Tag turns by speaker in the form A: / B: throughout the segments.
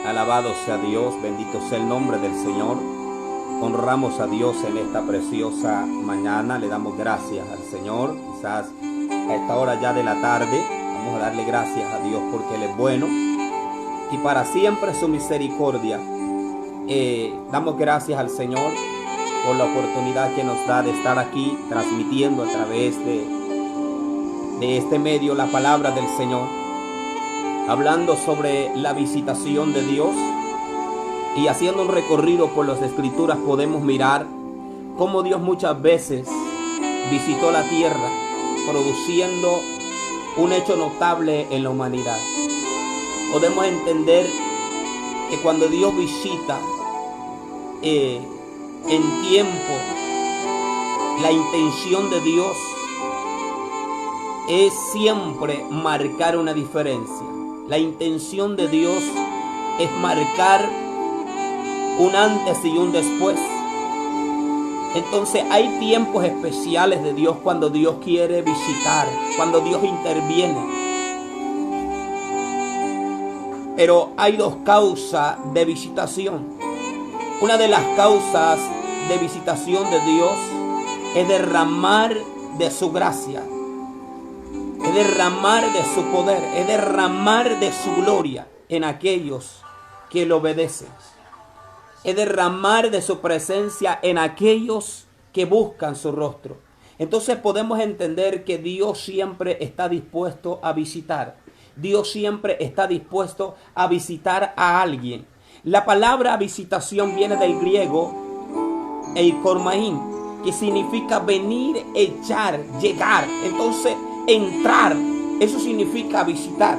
A: Alabado sea Dios, bendito sea el nombre del Señor. Honramos a Dios en esta preciosa mañana, le damos gracias al Señor. Quizás a esta hora ya de la tarde, vamos a darle gracias a Dios porque Él es bueno y para siempre su misericordia. Damos gracias al Señor por la oportunidad que nos da de estar aquí transmitiendo a través de este medio la palabra del Señor, hablando sobre la visitación de Dios. Y haciendo un recorrido por las Escrituras podemos mirar cómo Dios muchas veces visitó la tierra, produciendo un hecho notable en la humanidad. Podemos entender que cuando Dios visita en tiempo, la intención de Dios es siempre marcar una diferencia. La intención de Dios es marcar un antes y un después. Entonces hay tiempos especiales de Dios cuando Dios quiere visitar, cuando Dios interviene. Pero hay dos causas de visitación. Una de las causas de visitación de Dios es derramar de su gracia, es derramar de su poder, es derramar de su gloria en aquellos que le obedecen. Es derramar de su presencia en aquellos que buscan su rostro. Entonces podemos entender que Dios siempre está dispuesto a visitar. Dios siempre está dispuesto a visitar a alguien. La palabra visitación viene del griego eikormaín, que significa venir, echar, llegar. Entonces entrar, eso significa visitar.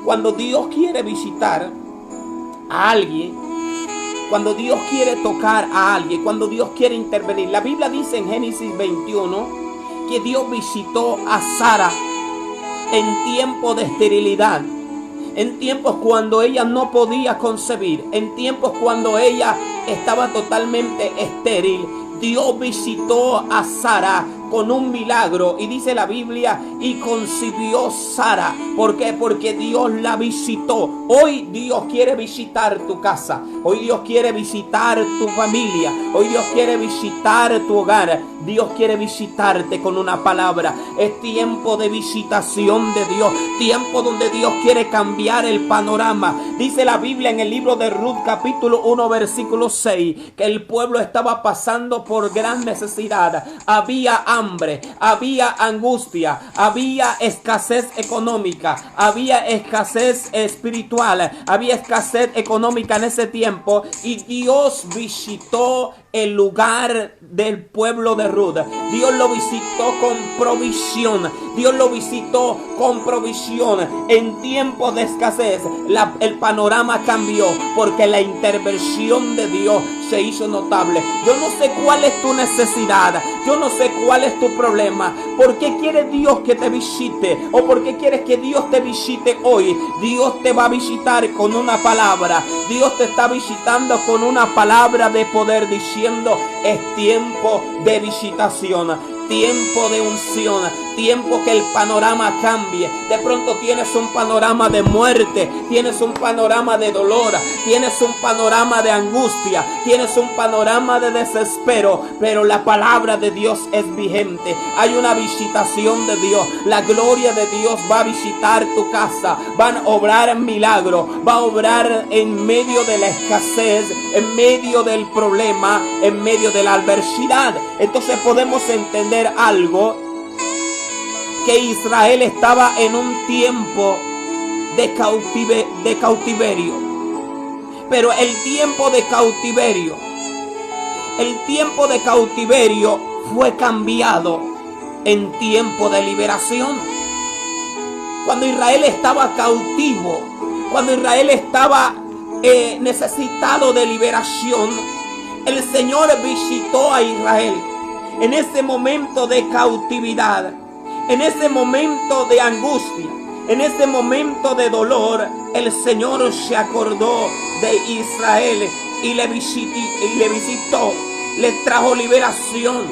A: Cuando Dios quiere visitar a alguien, cuando Dios quiere tocar a alguien, cuando Dios quiere intervenir. La Biblia dice en Génesis 21 que Dios visitó a Sara en tiempo de esterilidad, en tiempos cuando ella no podía concebir, en tiempos cuando ella estaba totalmente estéril. Dios visitó a Sara con un milagro y dice la Biblia y concibió Sara. ¿Por qué? Porque Dios la visitó. Hoy Dios quiere visitar tu casa. Hoy Dios quiere visitar tu familia. Hoy Dios quiere visitar tu hogar. Dios quiere visitarte con una palabra. Es tiempo de visitación de Dios. Tiempo donde Dios quiere cambiar el panorama. Dice la Biblia en el libro de Ruth capítulo 1 versículo 6 que el pueblo estaba pasando por gran necesidad. Había hambre, había angustia, había escasez económica, había escasez espiritual, había escasez económica en ese tiempo y Dios visitó el lugar del pueblo de Ruth. Dios lo visitó con provisión. Dios lo visitó con provisión. En tiempos de escasez, el panorama cambió porque la intervención de Dios se hizo notable. Yo no sé cuál es tu necesidad. Yo no sé cuál es tu problema. ¿Por qué quiere Dios que te visite? ¿O por qué quieres que Dios te visite hoy? Dios te va a visitar con una palabra. Dios te está visitando con una palabra de poder diciendo: es tiempo de visitación, tiempo de unción, tiempo que el panorama cambie. De pronto tienes un panorama de muerte, tienes un panorama de dolor, tienes un panorama de angustia, tienes un panorama de desespero, pero la palabra de Dios es vigente. Hay una visitación de Dios. La gloria de Dios va a visitar tu casa, van a obrar milagros, va a obrar en medio de la escasez, en medio del problema, en medio de la adversidad. Entonces podemos entender algo, que Israel estaba en un tiempo de cautiverio. Pero el tiempo de cautiverio fue cambiado en tiempo de liberación. Cuando Israel estaba cautivo, cuando Israel estaba necesitado de liberación, el Señor visitó a Israel. En ese momento de cautividad, en ese momento de angustia, en ese momento de dolor, el Señor se acordó de Israel y le visitó, le trajo liberación,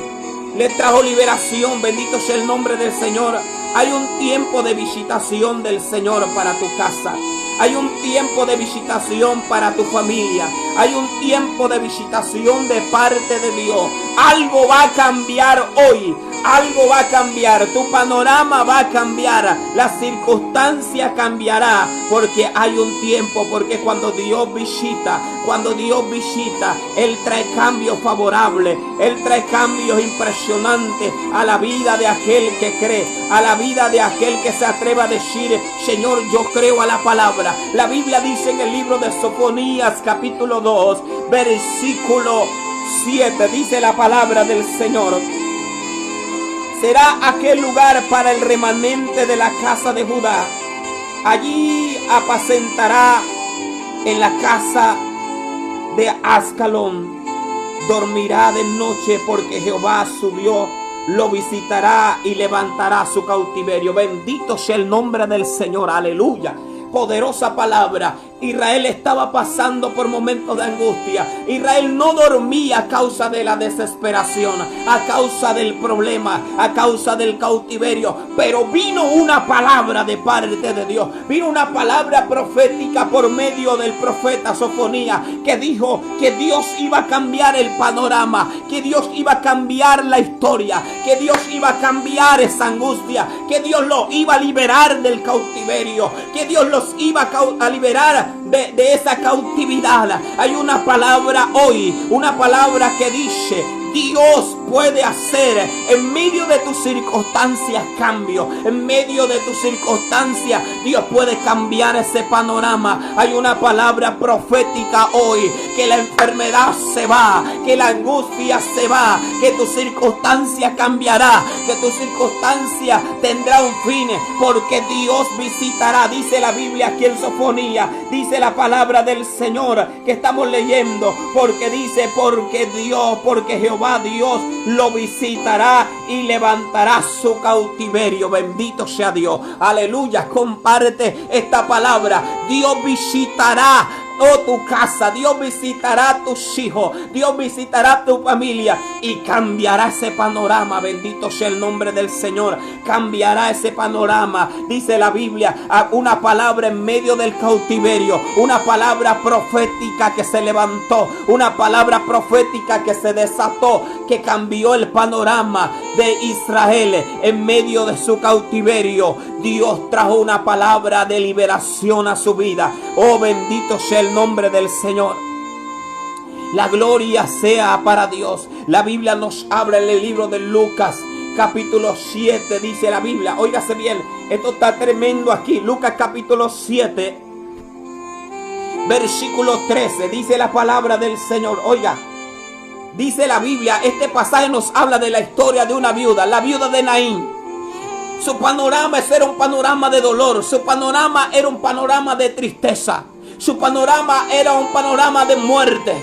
A: bendito sea el nombre del Señor. Hay un tiempo de visitación del Señor para tu casa. Hay un tiempo de visitación para tu familia. Hay un tiempo de visitación de parte de Dios. Algo va a cambiar hoy. Algo va a cambiar, tu panorama va a cambiar, la circunstancia cambiará, porque hay un tiempo, porque cuando Dios visita, Él trae cambios favorables, Él trae cambios impresionantes a la vida de aquel que cree, a la vida de aquel que se atreva a decir, Señor, yo creo a la palabra. La Biblia dice en el libro de Sofonías, capítulo 2, versículo 7, dice la palabra del Señor: será aquel lugar para el remanente de la casa de Judá. Allí apacentará en la casa de Ascalón. Dormirá de noche porque Jehová su Dios lo visitará y levantará su cautiverio. Bendito sea el nombre del Señor. Aleluya. Poderosa palabra. Israel estaba pasando por momentos de angustia. Israel no dormía a causa de la desesperación, a causa del problema, a causa del cautiverio. Pero vino una palabra de parte de Dios. Vino una palabra profética por medio del profeta Sofonías, que dijo que Dios iba a cambiar el panorama, que Dios iba a cambiar la historia, que Dios iba a cambiar esa angustia, que Dios los iba a liberar del cautiverio, que Dios los iba a liberar de esa cautividad. Hay una palabra hoy, una palabra que dice: Dios puede hacer en medio de tus circunstancias cambio. En medio de tus circunstancias Dios puede cambiar ese panorama. Hay una palabra profética hoy: que la enfermedad se va, que la angustia se va, que tu circunstancia cambiará, que tu circunstancia tendrá un fin, porque Dios visitará. Dice la Biblia aquí en Sofonías, dice la palabra del Señor que estamos leyendo, porque dice: porque Jehová Dios lo visitará y levantará su cautiverio. Bendito sea Dios. Aleluya. Comparte esta palabra. Dios visitará tu casa, Dios visitará a tus hijos, Dios visitará a tu familia y cambiará ese panorama. Bendito sea el nombre del Señor. Cambiará ese panorama. Dice la Biblia, una palabra en medio del cautiverio, una palabra profética que se levantó, una palabra profética que se desató, que cambió el panorama de Israel en medio de su cautiverio. Dios trajo una palabra de liberación a su vida. Oh, bendito sea el nombre del Señor. La gloria sea para Dios. La Biblia nos habla en el libro de Lucas, capítulo 7, dice la Biblia. Óigase bien, esto está tremendo aquí. Lucas capítulo 7, versículo 13, dice la palabra del Señor. Oiga, dice la Biblia, este pasaje nos habla de la historia de una viuda, la viuda de Naín. Su panorama era un panorama de dolor, su panorama era un panorama de tristeza, su panorama era un panorama de muerte.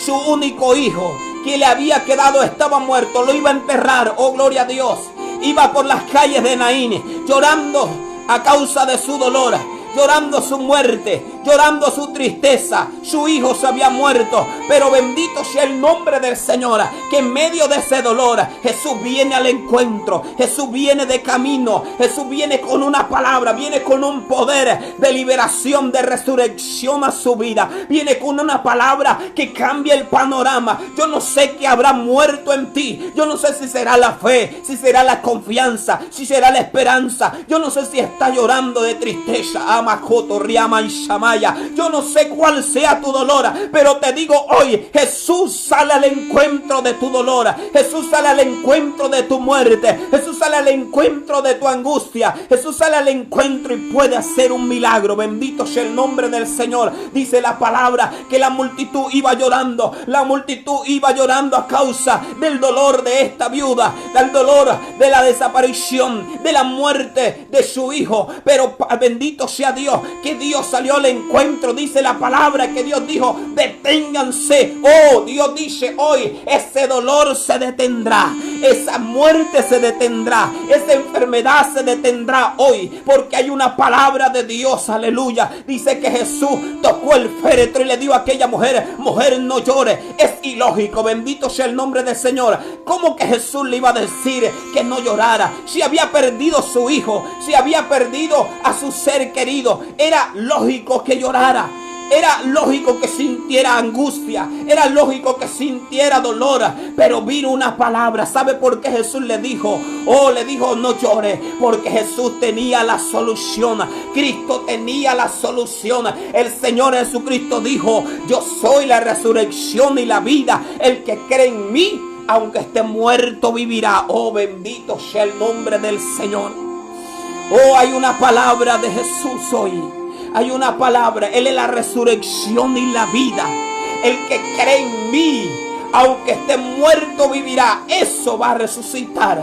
A: Su único hijo que le había quedado estaba muerto, lo iba a enterrar. Oh, gloria a Dios. Iba por las calles de Naín llorando a causa de su dolor, llorando su muerte, llorando su tristeza. Su hijo se había muerto, pero bendito sea el nombre del Señor, que en medio de ese dolor Jesús viene al encuentro. Jesús viene de camino. Jesús viene con una palabra, viene con un poder de liberación, de resurrección a su vida. Viene con una palabra que cambia el panorama. Yo no sé qué habrá muerto en ti. Yo no sé si será la fe, si será la confianza, si será la esperanza. Yo no sé si está llorando de tristeza. Amacoto, Riama y Shamaya. Yo no sé cuál sea tu dolor, pero te digo hoy, Jesús sale al encuentro de tu dolor. Jesús sale al encuentro de tu muerte. Jesús sale al encuentro de tu angustia. Jesús sale al encuentro y puede hacer un milagro. Bendito sea el nombre del Señor. Dice la palabra que la multitud iba llorando. La multitud iba llorando a causa del dolor de esta viuda, del dolor de la desaparición, de la muerte de su hijo. Pero bendito sea Dios, que Dios salió al encuentro encuentro. Dice la palabra que Dios dijo: deténganse. Oh, Dios dice hoy: ese dolor se detendrá, esa muerte se detendrá, esa enfermedad se detendrá hoy, porque hay una palabra de Dios. Aleluya. Dice que Jesús tocó el féretro y le dijo a aquella mujer: mujer, no llores. Es ilógico, bendito sea el nombre del Señor. ¿Cómo que Jesús le iba a decir que no llorara? Si había perdido su hijo, si había perdido a su ser querido, era lógico que llorara. Era lógico que sintiera angustia, era lógico que sintiera dolor, pero vino una palabra. ¿Sabe por qué Jesús le dijo? Oh, le dijo: no llore, porque Jesús tenía la solución. Cristo tenía la solución. El Señor Jesucristo dijo: yo soy la resurrección y la vida. El que cree en mí, aunque esté muerto, vivirá. Oh, bendito sea el nombre del Señor. Oh, hay una palabra de Jesús hoy. Hay una palabra. Él es la resurrección y la vida. El que cree en mí, aunque esté muerto, vivirá. Eso va a resucitar.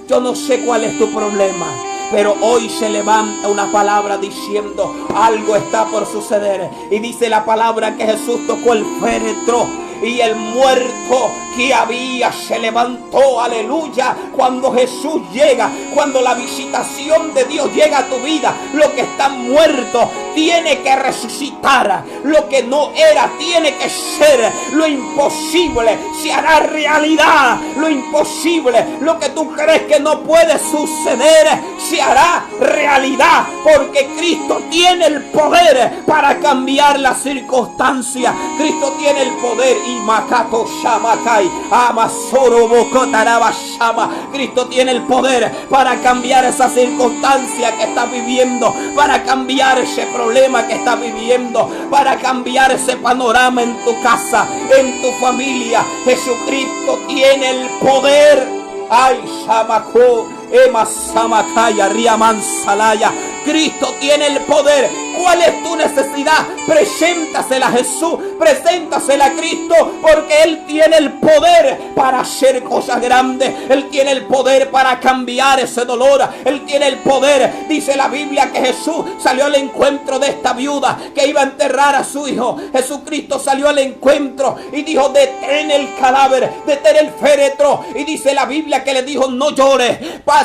A: Yo no sé cuál es tu problema, pero hoy se levanta una palabra diciendo: algo está por suceder. Y dice la palabra que Jesús tocó el féretro y el muerto que había se levantó. Aleluya. Cuando Jesús llega, cuando la visitación de Dios llega a tu vida, lo que está muerto tiene que resucitar. Lo que no era tiene que ser. Lo imposible se hará realidad. Lo imposible, lo que tú crees que no puede suceder, se hará realidad, porque Cristo tiene el poder para cambiar las circunstancias. Cristo tiene el poder. Y Makato Shamakai Amasoro Bokotaraba Shama. Cristo tiene el poder para cambiar esa circunstancia que estás viviendo, para cambiar ese problema que estás viviendo, para cambiar ese panorama en tu casa, en tu familia. Jesucristo tiene el poder. Ay, Shamako Ema Samakaya Riaman Salaya. Cristo tiene el poder. ¿Cuál es tu necesidad? Preséntasela a Jesús, preséntasela a Cristo, porque Él tiene el poder para hacer cosas grandes. Él tiene el poder para cambiar ese dolor. Él tiene el poder. Dice la Biblia que Jesús salió al encuentro de esta viuda que iba a enterrar a su hijo. Jesucristo salió al encuentro y dijo: detén el cadáver, detén el féretro. Y dice la Biblia que le dijo: no llores.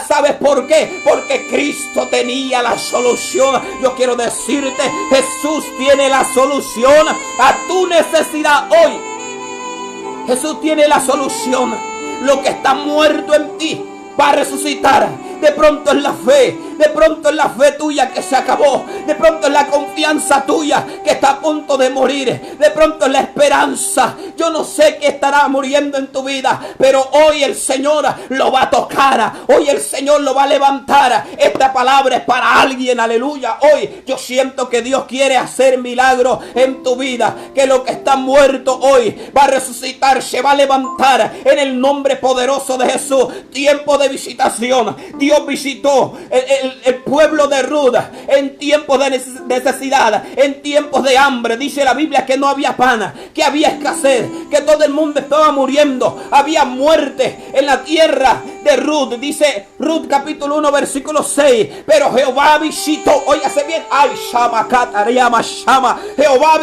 A: ¿Sabes por qué? Porque Cristo tenía la solución. Yo quiero decirte, Jesús tiene la solución a tu necesidad hoy. Jesús tiene la solución. Lo que está muerto en ti va a resucitar. De pronto es la fe, de pronto es la fe tuya que se acabó, de pronto es la confianza tuya que está a punto de morir, de pronto es la esperanza. Yo no sé qué estará muriendo en tu vida, pero hoy el Señor lo va a tocar, hoy el Señor lo va a levantar. Esta palabra es para alguien, aleluya. Hoy yo siento que Dios quiere hacer milagros en tu vida, que lo que está muerto hoy va a resucitar, se va a levantar en el nombre poderoso de Jesús. Tiempo de visitación. Dios visitó el pueblo de Ruth en tiempos de necesidad, en tiempos de hambre. Dice la Biblia que no había pan, que había escasez, que todo el mundo estaba muriendo, había muerte en la tierra de Ruth. Dice Ruth capítulo 1 versículo 6. Pero Jehová visitó, óigase bien, ay, Shama Katariama Shama, Jehová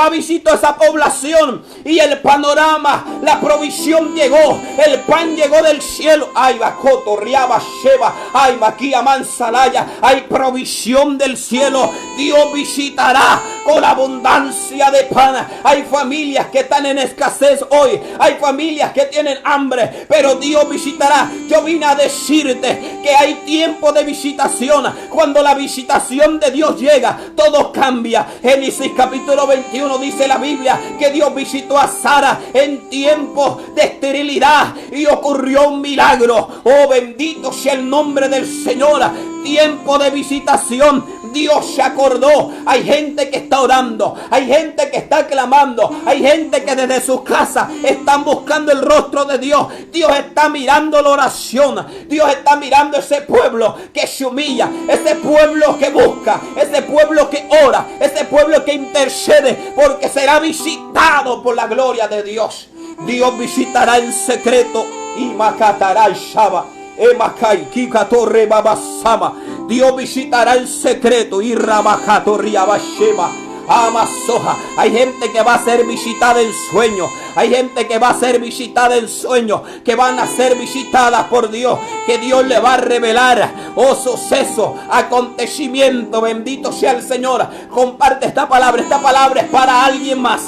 A: visitó esa población, y el panorama, la provisión llegó, el pan llegó del cielo. Ay, Bakoto Riaba Sheba, ay, Maquia Mansalaya, hay provisión del cielo. Dios visitará con abundancia de pan. Hay familias que están en escasez hoy, hay familias que tienen hambre, pero Dios visitará. Yo vine a decirte que hay tiempo de visitación. Cuando la visitación de Dios llega, todo cambia. Génesis capítulo 21 dice la Biblia que Dios visitó a Sara en tiempo de esterilidad y ocurrió un milagro. Oh, bendito sea el nombre del Señor. Tiempo de visitación. Dios se acordó. Hay gente que está orando, hay gente que está clamando, hay gente que desde sus casas están buscando el rostro de Dios. Dios está mirando la oración. Dios está mirando ese pueblo que se humilla, ese pueblo que busca, ese pueblo que ora, ese pueblo que intercede, porque será visitado por la gloria de Dios. Dios visitará en secreto y macatará el Shaba. Emakai, Kikatorre Babasama. Dios visitará en secreto. Y Rabakatorria Bashema. Amasoja. Hay gente que va a ser visitada en sueños. Hay gente que va a ser visitada en sueños, que van a ser visitadas por Dios, que Dios le va a revelar, oh, suceso, acontecimiento. Bendito sea el Señor. Comparte esta palabra es para alguien más.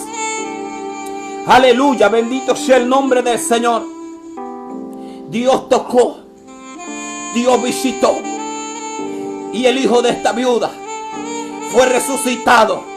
A: Aleluya, bendito sea el nombre del Señor. Dios tocó, Dios visitó, y el hijo de esta viuda fue resucitado.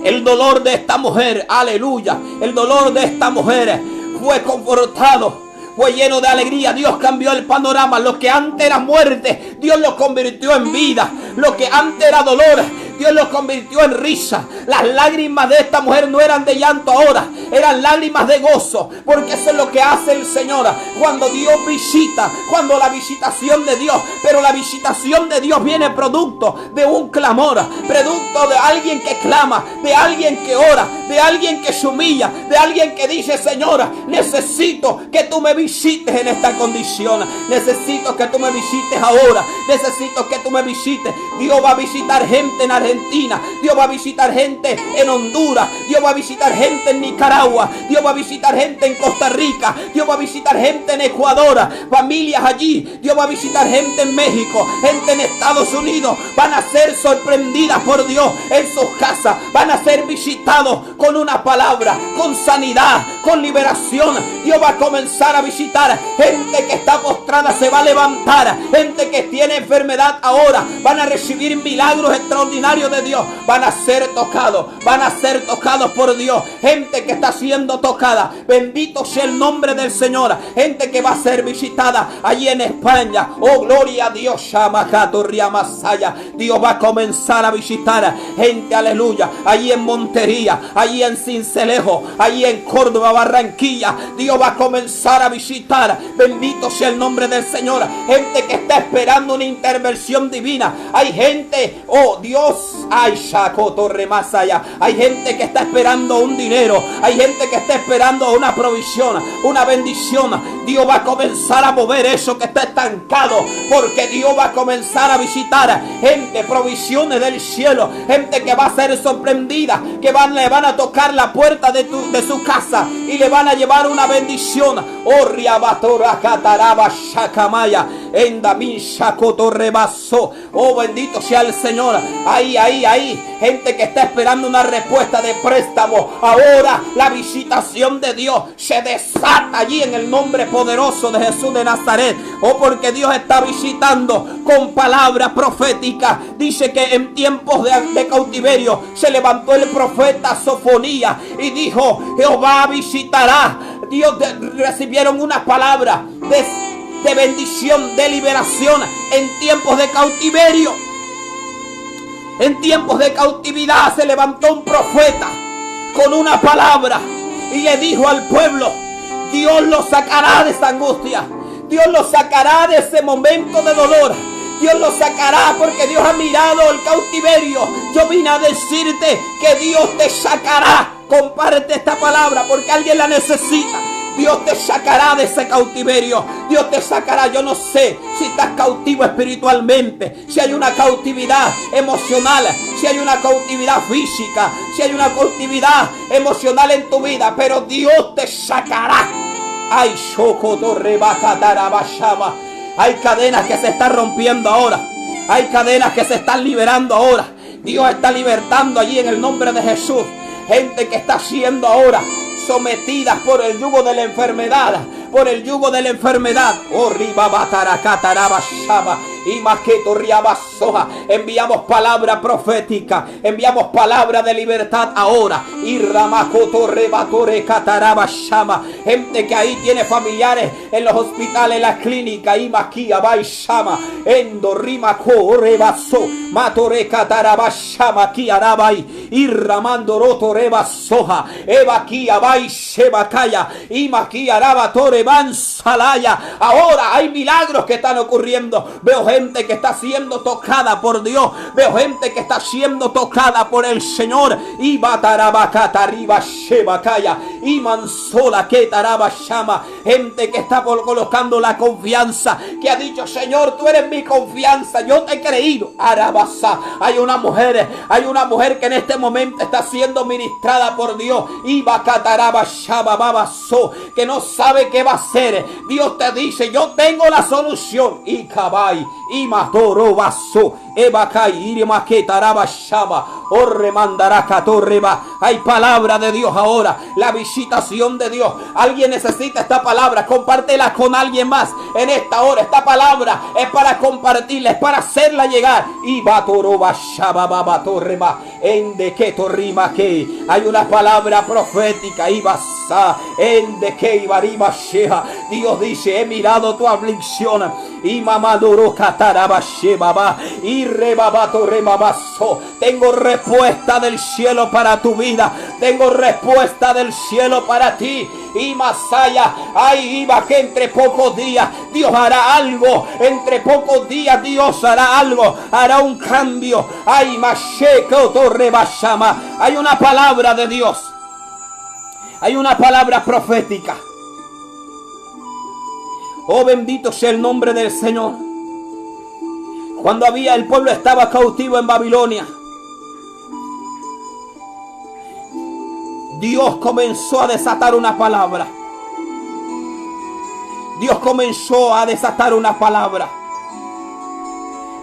A: El dolor de esta mujer, aleluya, el dolor de esta mujer fue confortado, fue lleno de alegría. Dios cambió el panorama. Lo que antes era muerte, Dios lo convirtió en vida. Lo que antes era dolor, Dios lo convirtió en risa. Las lágrimas de esta mujer no eran de llanto ahora, eran lágrimas de gozo, porque eso es lo que hace el Señor cuando Dios visita, cuando la visitación de Dios, pero la visitación de Dios viene producto de un clamor, producto de alguien que clama, de alguien que ora, de alguien que se humilla, de alguien que dice: Señora, necesito que tú me visites en esta condición, necesito que tú me visites ahora, necesito que tú me visites. Dios va a visitar gente en Argentina, Dios va a visitar gente en Honduras, Dios va a visitar gente en Nicaragua, Dios va a visitar gente en Costa Rica, Dios va a visitar gente en Ecuador, familias allí, Dios va a visitar gente en México, gente en Estados Unidos. Van a ser sorprendidas por Dios en sus casas, van a ser visitados con una palabra, con sanidad, con liberación. Dios va a comenzar a visitar gente que está postrada, se va a levantar, gente que tiene enfermedad ahora van a recibir milagros extraordinarios de Dios, van a ser tocados por Dios. Gente que está siendo tocada, bendito sea el nombre del Señor. Gente que va a ser visitada allí en España, oh gloria a Dios. Dios va a comenzar a visitar gente, aleluya, allí en Montería, allí en Cincelejo, allí en Córdoba, Barranquilla. Dios va a comenzar a visitar, bendito sea el nombre del Señor. Gente que está esperando una intervención divina. Hay gente, oh Dios, ay, Shakotorremasaya. Hay gente que está esperando un dinero, hay gente que está esperando una provisión, una bendición. Dios va a comenzar a mover eso que está estancado, porque Dios va a comenzar a visitar gente, provisiones del cielo, gente que va a ser sorprendida, que le van a tocar la puerta de su casa y le van a llevar una bendición. Oh Riabatora Cataraba Shakamaya, Endamin Shakotorrebaso. Oh bendito sea el Señor. Ahí, gente que está esperando una respuesta de préstamo. Ahora la visitación de Dios se desata allí en el nombre poderoso de Jesús de Nazaret. Oh, porque Dios está visitando con palabras proféticas. Dice que en tiempos de cautiverio se levantó el profeta Sofonía y dijo: Jehová visitará. Dios recibieron una palabra de bendición, de liberación en tiempos de cautiverio. En tiempos de cautividad se levantó un profeta con una palabra y le dijo al pueblo: Dios lo sacará de esa angustia, Dios lo sacará de ese momento de dolor, Dios lo sacará, porque Dios ha mirado el cautiverio. Yo vine a decirte que Dios te sacará. Comparte esta palabra porque alguien la necesita. Dios te sacará de ese cautiverio. Dios te sacará. Yo no sé si estás cautivo espiritualmente, si hay una cautividad emocional, si hay una cautividad física, si hay una cautividad emocional en tu vida, pero Dios te sacará. Ay, Shokotorrebacatarabashama. Hay cadenas que se están rompiendo ahora. Hay cadenas que se están liberando ahora. Dios está libertando allí en el nombre de Jesús. Gente que está siendo ahora sometidas por el yugo de la enfermedad. Por el yugo de la enfermedad. Oh, ribabataracatarabashama. Y maqueto riabasoja. Enviamos palabra profética. Enviamos palabra de libertad ahora. Y ramacoto rebatore catarabashama. Gente que ahí tiene familiares en los hospitales, en las clínicas. Y maquia baishama. Endo rimaco rebaso. Matore catarabashama. Kiarabai. Y ramando roto rebasoja. Eva kia baishebakaya. Y maquia rabatore bansalaya. Ahora hay milagros que están ocurriendo. Veo gente que está siendo tocada por Dios. Veo gente que está siendo tocada por el Señor. Y batarabacatariba shebakaya. y mansola que taraba llama. Gente que está colocando la confianza, que ha dicho: Señor, tú eres mi confianza, yo te he creído. Arabasa. Hay una mujer que en este momento está siendo ministrada por Dios, y bacataraba shaba babaso, que no sabe qué va a hacer. Dios te dice: yo tengo la solución. Y cabay, y matoro vaso, ebacay, y maquetaraba shaba, o remandará catorreba. Hay palabra de Dios ahora, la visitación de Dios. Alguien necesita esta palabra, compártela con alguien más en esta hora. Esta palabra es para compartirla, es para hacerla llegar. Y batoroba shaba babatorreba, en de que torrima que hay una palabra profética. Y basa, en de que ibarima shea. Dios dice: he mirado tu aflicción, y mamadoro cataraba sheba, y rebabato remabaso. Tengo respuesta del cielo para tu vida, tengo respuesta del cielo para ti. Y Masaya, ahí iba que entre pocos días Dios hará algo. Entre pocos días Dios hará algo, hará un cambio. Ay, Masheko Torrebashama. Hay una palabra de Dios, hay una palabra profética. Oh, bendito sea el nombre del Señor. Cuando el pueblo estaba cautivo en Babilonia, Dios comenzó a desatar una palabra. Dios comenzó a desatar una palabra.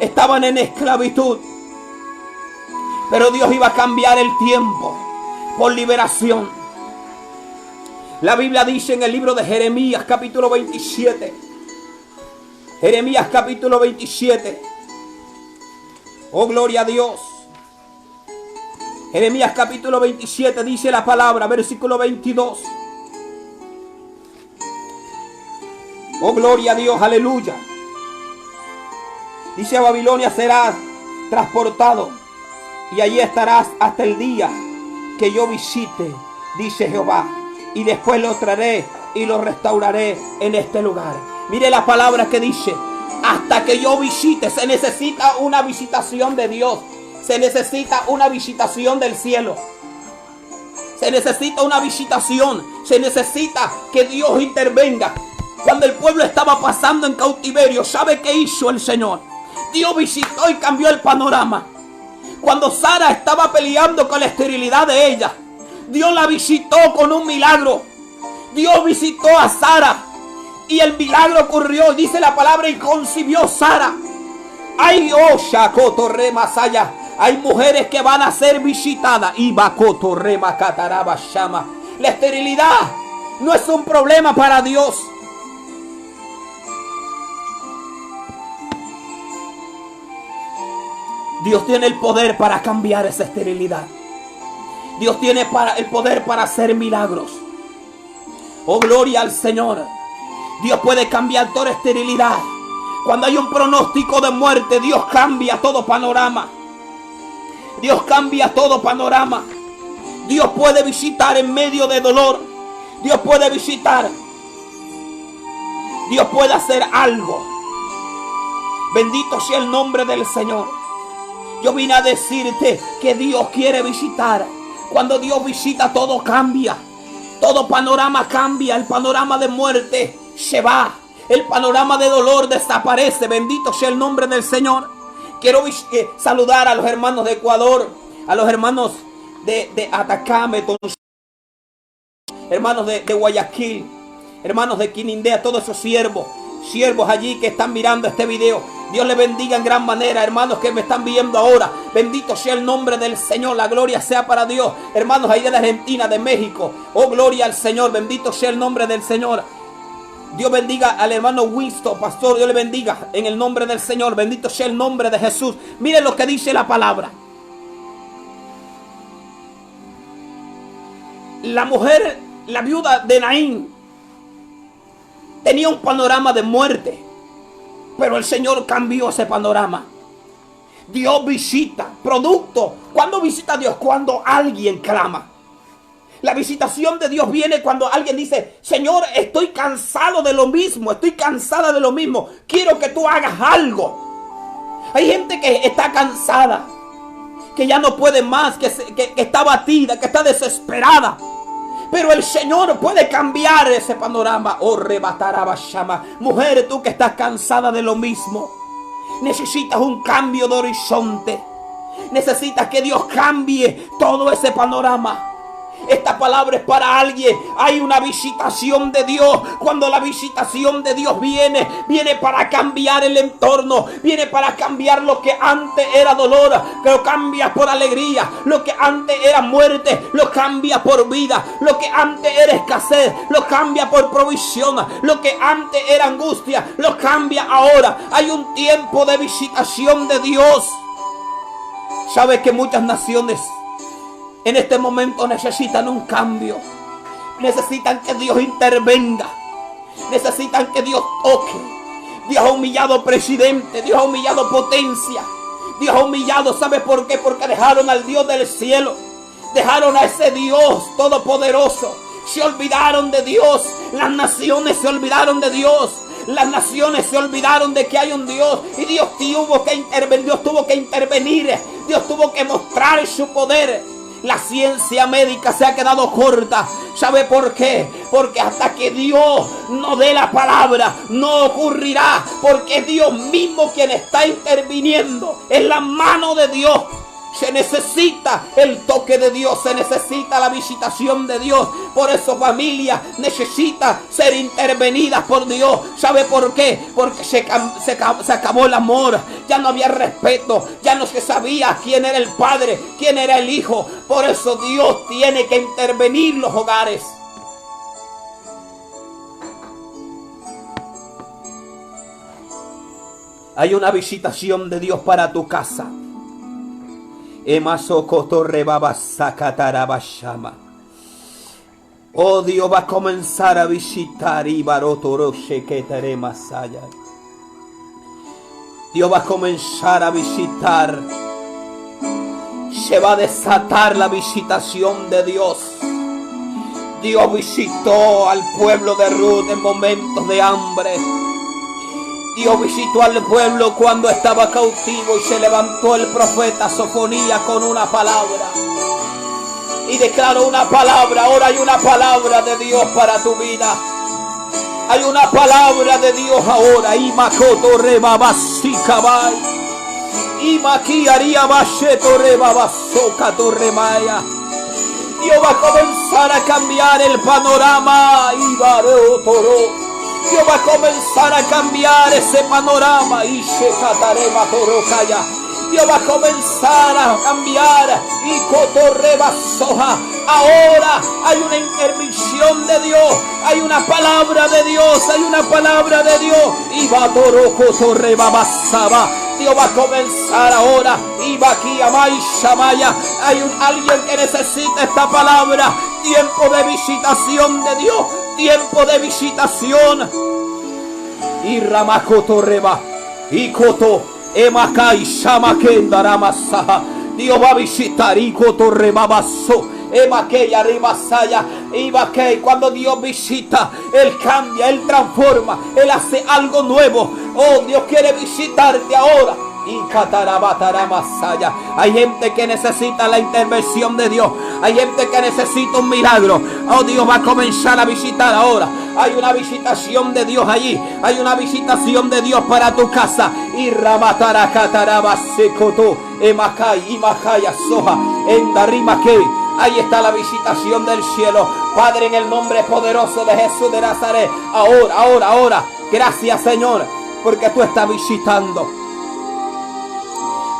A: Estaban en esclavitud, pero Dios iba a cambiar el tiempo por liberación. La Biblia dice en el libro de Jeremías capítulo 27. Jeremías capítulo 27. Oh, gloria a Dios. Jeremías capítulo 27 dice la palabra, versículo 22. Oh, gloria a Dios, aleluya. Dice: a Babilonia serás transportado, y allí estarás hasta el día que yo visite, dice Jehová, y después lo traeré y lo restauraré en este lugar. Mire la palabra que dice: hasta que yo visite. Se necesita una visitación de Dios. Se necesita una visitación del cielo. Se necesita una visitación. Se necesita que Dios intervenga. Cuando el pueblo estaba pasando en cautiverio, ¿sabe qué hizo el Señor? Dios visitó y cambió el panorama. Cuando Sara estaba peleando con la esterilidad de ella, Dios la visitó con un milagro. Dios visitó a Sara y el milagro ocurrió. Dice la palabra: y concibió Sara. Ay, oh, Shakoto Remasaya. Hay mujeres que van a ser visitadas. Y Bakoto Remacataraba Shama. La esterilidad no es un problema para Dios. Dios tiene el poder para cambiar esa esterilidad. Dios tiene el poder para hacer milagros. Oh, gloria al Señor. Dios puede cambiar toda esterilidad. Cuando hay un pronóstico de muerte, Dios cambia todo panorama. Dios cambia todo panorama. Dios puede visitar en medio de dolor. Dios puede visitar. Dios puede hacer algo. Bendito sea el nombre del Señor. Yo vine a decirte que Dios quiere visitar. Cuando Dios visita, todo cambia. Todo panorama cambia. El panorama de muerte se va. El panorama de dolor desaparece. Bendito sea el nombre del Señor. Quiero saludar a los hermanos de Ecuador, a los hermanos de Atacama, hermanos de Guayaquil, hermanos de Quinindé, todos esos siervos allí que están mirando este video. Dios les bendiga en gran manera, hermanos que me están viendo ahora. Bendito sea el nombre del Señor, la gloria sea para Dios. Hermanos ahí de la Argentina, de México, oh, gloria al Señor, bendito sea el nombre del Señor. Dios bendiga al hermano Winston, pastor, Dios le bendiga en el nombre del Señor. Bendito sea el nombre de Jesús. Miren lo que dice la palabra. La mujer, la viuda de Naín, tenía un panorama de muerte, pero el Señor cambió ese panorama. Dios visita, producto. ¿Cuándo visita Dios? Cuando alguien clama. La visitación de Dios viene cuando alguien dice: Señor, estoy cansado de lo mismo, estoy cansada de lo mismo, quiero que tú hagas algo. Hay gente que está cansada, que ya no puede más, que está abatida, que está desesperada. Pero el Señor puede cambiar ese panorama. Oh, rebatarabashama. Mujer, tú que estás cansada de lo mismo, necesitas un cambio de horizonte. Necesitas que Dios cambie todo ese panorama. Esta palabra es para alguien. Hay una visitación de Dios. Cuando la visitación de Dios viene para cambiar el entorno. Viene para cambiar lo que antes era dolor, que lo cambia por alegría. Lo que antes era muerte, lo cambia por vida. Lo que antes era escasez, lo cambia por provisión. Lo que antes era angustia, lo cambia ahora. Hay un tiempo de visitación de Dios. ¿Sabes que muchas naciones en este momento necesitan un cambio? Necesitan que Dios intervenga. Necesitan que Dios toque. Dios ha humillado presidente. Dios ha humillado potencia. Dios ha humillado, ¿sabe por qué? Porque dejaron al Dios del cielo. Dejaron a ese Dios todopoderoso. Se olvidaron de Dios. Las naciones se olvidaron de Dios. Las naciones se olvidaron de que hay un Dios. Y Dios tuvo que intervenir. Dios tuvo que intervenir. Dios tuvo que mostrar su poder. La ciencia médica se ha quedado corta. ¿Sabe por qué? Porque hasta que Dios no dé la palabra, no ocurrirá. Porque es Dios mismo quien está interviniendo. Es la mano de Dios. Se necesita el toque de Dios. Se necesita la visitación de Dios. Por eso, familia necesita ser intervenida por Dios. ¿Sabe por qué? Porque se acabó el amor. Ya no había respeto. Ya no se sabía quién era el Padre, quién era el Hijo. Por eso Dios tiene que intervenir los hogares. Hay una visitación de Dios para tu casa. Oh, Dios va a comenzar a visitar. Dios va a comenzar a visitar. Se va a desatar la visitación de Dios. Dios visitó al pueblo de Ruth en momentos de hambre. Dios visitó al pueblo cuando estaba cautivo y se levantó el profeta Sofonías con una palabra. Y declaró una palabra. Ahora hay una palabra de Dios para tu vida. Hay una palabra de Dios ahora. Imakoto rebabasikabai. Imakiaria basheto rebabasoka torremaya. Dios va a comenzar a cambiar el panorama. Ibarotoro. Dios va a comenzar a cambiar ese panorama. Dios va a comenzar a cambiar. Ahora hay una intervención de Dios. Hay una palabra de Dios. Hay una palabra de Dios. Dios va a comenzar ahora. Hay alguien que necesita esta palabra. Tiempo de visitación de Dios. Tiempo de visitación. Y Ramakoto Reba. Y Koto Emakai Shamakendaramasaha. Dios va a visitar. Y Koto Rebabaso. Emakei Arribasaya. Ibakei. Cuando Dios visita, Él cambia, Él transforma, Él hace algo nuevo. Oh, Dios quiere visitarte ahora. Hay gente que necesita la intervención de Dios. Hay gente que necesita un milagro. Oh, Dios va a comenzar a visitar ahora. Hay una visitación de Dios allí. Hay una visitación de Dios para tu casa. Y ahí está la visitación del cielo. Padre, en el nombre poderoso de Jesús de Nazaret. Ahora. Gracias, Señor, porque tú estás visitando.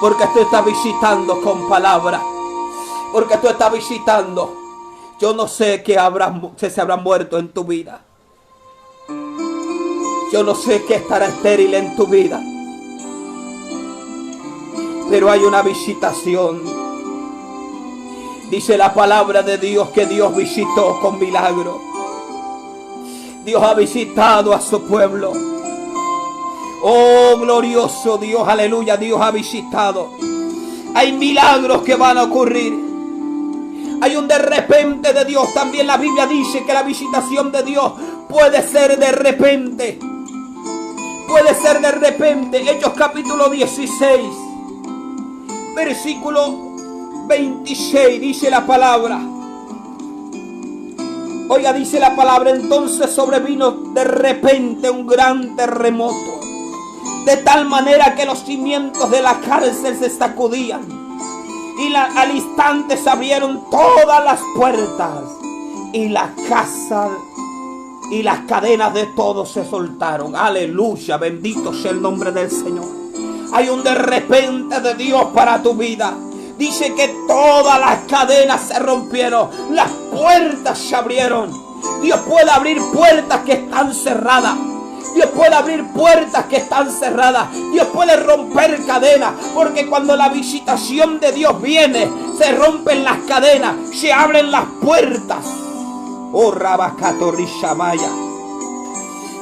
A: Porque tú estás visitando con palabra. Porque tú estás visitando. Yo no sé qué se habrá muerto en tu vida. Yo no sé qué estará estéril en tu vida. Pero hay una visitación. Dice la palabra de Dios que Dios visitó con milagro. Dios ha visitado a su pueblo. Oh, glorioso Dios, aleluya, Dios ha visitado. Hay milagros que van a ocurrir. Hay un de repente de Dios. También la Biblia dice que la visitación de Dios puede ser de repente. Puede ser de repente. Hechos capítulo 16, versículo 26, dice la palabra. Oiga, dice la palabra, entonces sobrevino de repente un gran terremoto, de tal manera que los cimientos de la cárcel se sacudían, y al instante se abrieron todas las puertas, y la casa y las cadenas de todos se soltaron. Aleluya, bendito sea el nombre del Señor. Hay un de repente de Dios para tu vida. Dice que todas las cadenas se rompieron, las puertas se abrieron. Dios puede abrir puertas que están cerradas. Dios puede abrir puertas que están cerradas. Dios puede romper cadenas, porque cuando la visitación de Dios viene, se rompen las cadenas, se abren las puertas. Oh, Rabacatorrishamaya.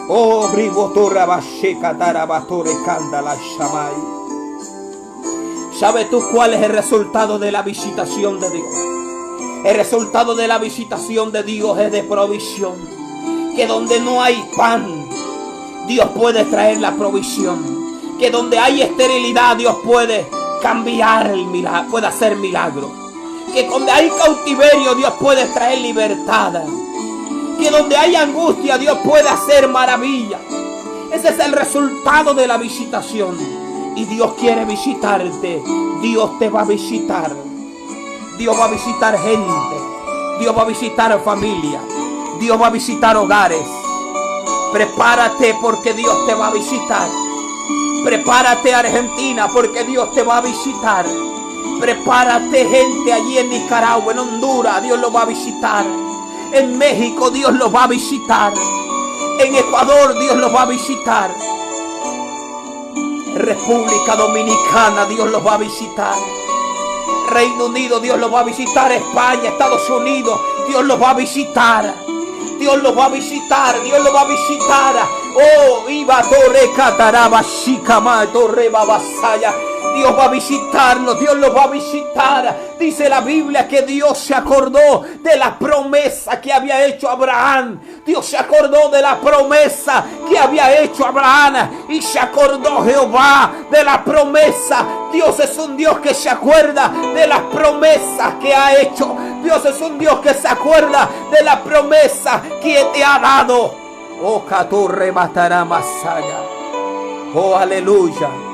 A: Oh, Ribotorabashekatarabatore Kandala Shamay. ¿Sabes tú cuál es el resultado de la visitación de Dios? El resultado de la visitación de Dios es de provisión. Que donde no hay pan, Dios puede traer la provisión. Que donde hay esterilidad, Dios puede cambiar el milagro, puede hacer milagro. Que donde hay cautiverio, Dios puede traer libertad. Que donde hay angustia, Dios puede hacer maravilla. Ese es el resultado de la visitación. Y Dios quiere visitarte. Dios te va a visitar. Dios va a visitar gente. Dios va a visitar familia. Dios va a visitar hogares. Prepárate porque Dios te va a visitar. Prepárate, Argentina, porque Dios te va a visitar. Prepárate, gente allí en Nicaragua, en Honduras, Dios lo va a visitar. En México Dios lo va a visitar. En Ecuador Dios lo va a visitar. República Dominicana Dios los va a visitar. Reino Unido Dios los va a visitar. España, Estados Unidos Dios los va a visitar. Dios los va a visitar. Dios los va a visitar. Oh, viva Torre Cataraba, Shikama, Torre Babasaya. Dios va a visitarnos, Dios los va a visitar. Dice la Biblia que Dios se acordó de la promesa que había hecho Abraham. Dios se acordó de la promesa que había hecho Abraham. Y se acordó Jehová de la promesa. Dios es un Dios que se acuerda de las promesas que ha hecho. Dios es un Dios que se acuerda de la promesa que te ha dado. Oh, Catorre Matará Masaya. Oh, aleluya.